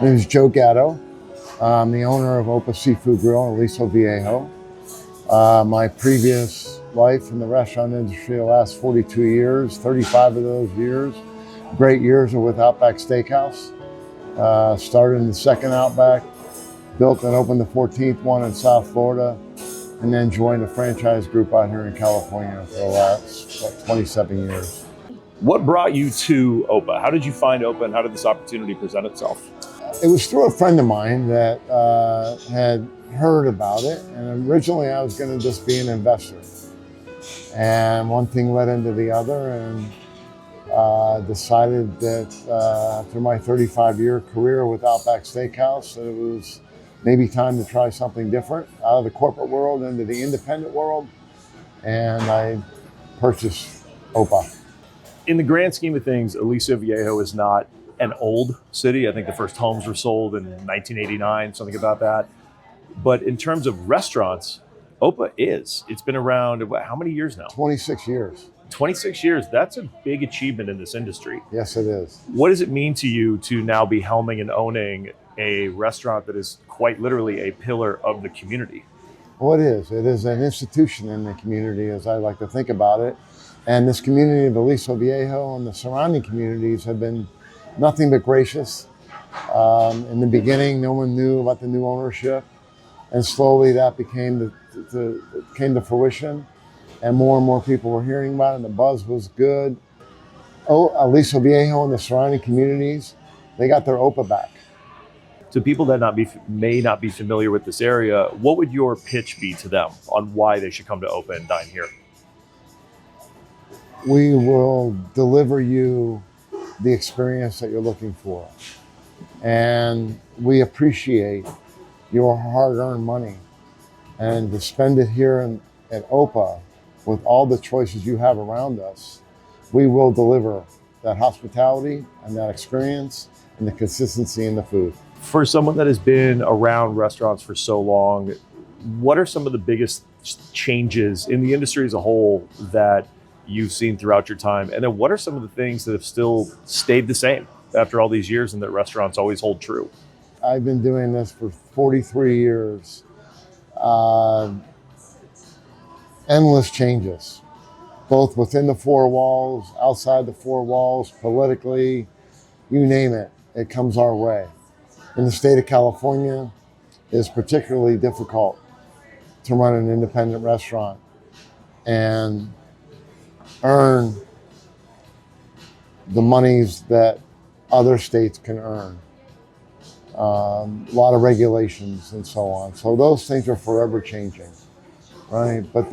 My name is Joe Gatto. I'm the owner of OPAH Seafood Grill in Aliso Viejo. My previous life in the restaurant industry, the last 42 years, 35 of those years, great years are with Outback Steakhouse. Started in the second Outback, built and opened the 14th one in South Florida, and then joined a franchise group out here in California for the last 27 years. What brought you to OPAH? How did you find OPAH and how did this opportunity present itself? It was through a friend of mine that had heard about it, and originally I was going to just be an investor. And one thing led into the other, and decided that after my 35-year career with Outback Steakhouse, that it was maybe time to try something different out of the corporate world into the independent world, and I purchased OPAH. In the grand scheme of things, Aliso Viejo is not an old city. I think the first homes were sold in 1989, something about that. But in terms of restaurants, OPAH is. It's been around, how many years now? 26 years. 26 years. That's a big achievement in this industry. Yes, it is. What does it mean to you to now be helming and owning a restaurant that is quite literally a pillar of the community? Well, it is. It is an institution in the community, as I like to think about it. And this community of Aliso Viejo and the surrounding communities have been nothing but gracious. In the beginning, no one knew about the new ownership, and slowly that came to fruition, and more people were hearing about it, and the buzz was good. Aliso Viejo and the surrounding communities, they got their OPAH back. To people that may not be familiar with this area, what would your pitch be to them on why they should come to OPAH and dine here? We will deliver you the experience that you're looking for. And we appreciate your hard-earned money. And to spend it here at OPAH with all the choices you have around us, we will deliver that hospitality and that experience and the consistency in the food. For someone that has been around restaurants for so long, what are some of the biggest changes in the industry as a whole that you've seen throughout your time? And then what are some of the things that have still stayed the same after all these years and that restaurants always hold true? I've been doing this for 43 years. Endless changes, both within the four walls, outside the four walls, politically, you name it, it comes our way. In the state of California, it's particularly difficult to run an independent restaurant and earn the monies that other states can earn. A lot of regulations and so on. So those things are forever changing, right? But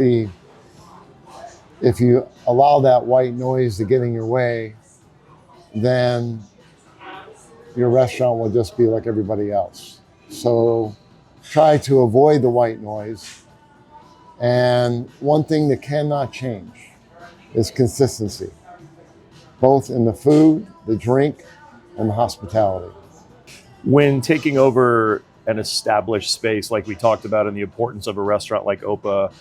if you allow that white noise to get in your way, then your restaurant will just be like everybody else. So try to avoid the white noise. And one thing that cannot change is consistency, both in the food, the drink, and the hospitality. When taking over an established space like we talked about and the importance of a restaurant like OPAH,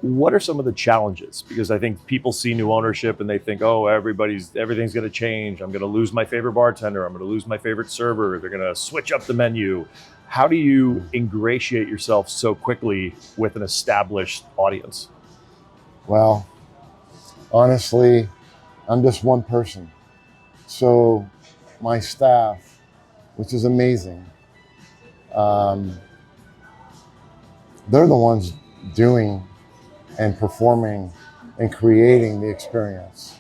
what are some of the challenges? Because I think people see new ownership and they think, oh, everything's going to change. I'm going to lose my favorite bartender. I'm going to lose my favorite server. They're going to switch up the menu. How do you ingratiate yourself so quickly with an established audience? Well, honestly, I'm just one person. So my staff, which is amazing, they're the ones doing and performing and creating the experience.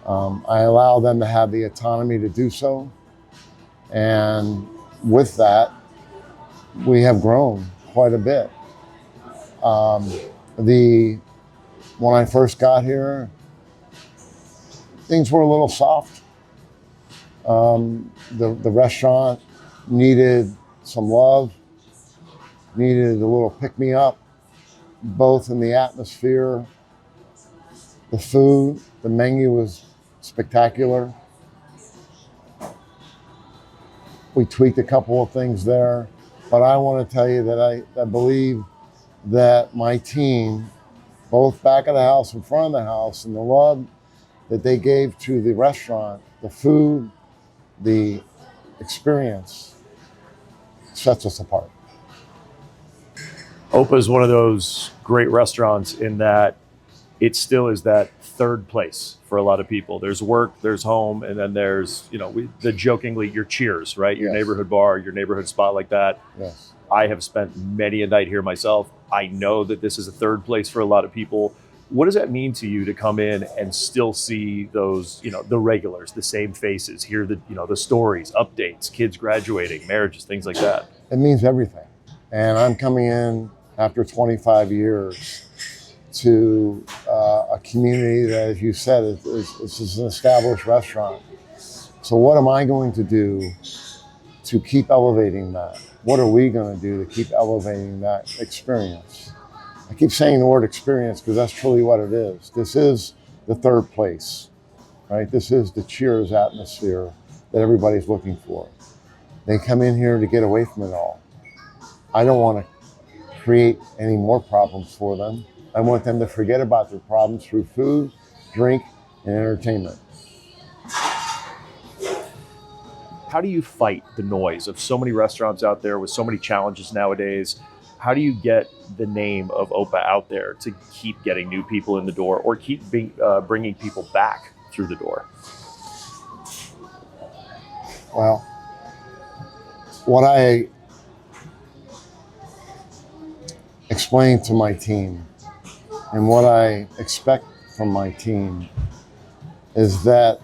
I allow them to have the autonomy to do so. And with that, we have grown quite a bit. When I first got here, things were a little soft. The restaurant needed some love, needed a little pick-me-up, both in the atmosphere, the food. The menu was spectacular. We tweaked a couple of things there, but I want to tell you that I believe that my team, both back of the house and front of the house, and the love that they gave to the restaurant, the food, the experience, sets us apart. OPAH is one of those great restaurants in that it still is that third place for a lot of people. There's work, there's home, and then there's, the jokingly, your Cheers, right? Your Yes. neighborhood bar, your neighborhood spot like that. Yes. I have spent many a night here myself. I know that this is a third place for a lot of people. What does that mean to you to come in and still see those, the regulars, the same faces, hear the stories, updates, kids graduating, marriages, things like that? It means everything. And I'm coming in after 25 years to a community that, as you said, is an established restaurant. So what am I going to do to keep elevating that? What are we going to do to keep elevating that experience? I keep saying the word experience because that's truly what it is. This is the third place, right? This is the Cheers atmosphere that everybody's looking for. They come in here to get away from it all. I don't want to create any more problems for them. I want them to forget about their problems through food, drink, and entertainment. How do you fight the noise of so many restaurants out there with so many challenges nowadays? How do you get the name of OPAH out there to keep getting new people in the door or keep bringing people back through the door? Well, what I explain to my team and what I expect from my team is that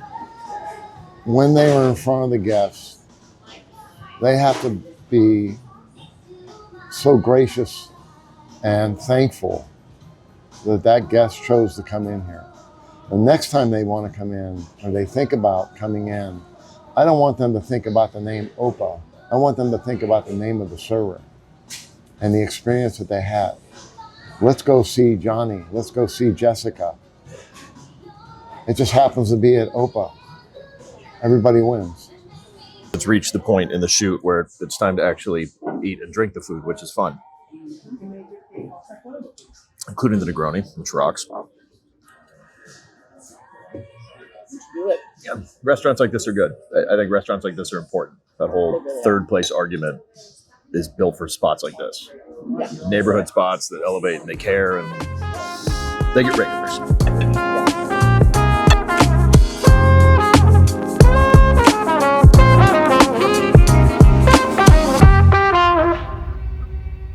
when they are in front of the guests, they have to be so gracious and thankful that that guest chose to come in here. The next time they want to come in or they think about coming in, I don't want them to think about the name OPAH. I want them to think about the name of the server and the experience that they had. Let's go see Johnny. Let's go see Jessica. It just happens to be at OPAH. Everybody wins. It's reached the point in the shoot where it's time to actually eat and drink the food, which is fun. Including the Negroni, which rocks. Do it. Yeah, restaurants like this are good. I think restaurants like this are important. That whole third place argument is built for spots like this. Yeah. Neighborhood spots that elevate and they care and they get regulars.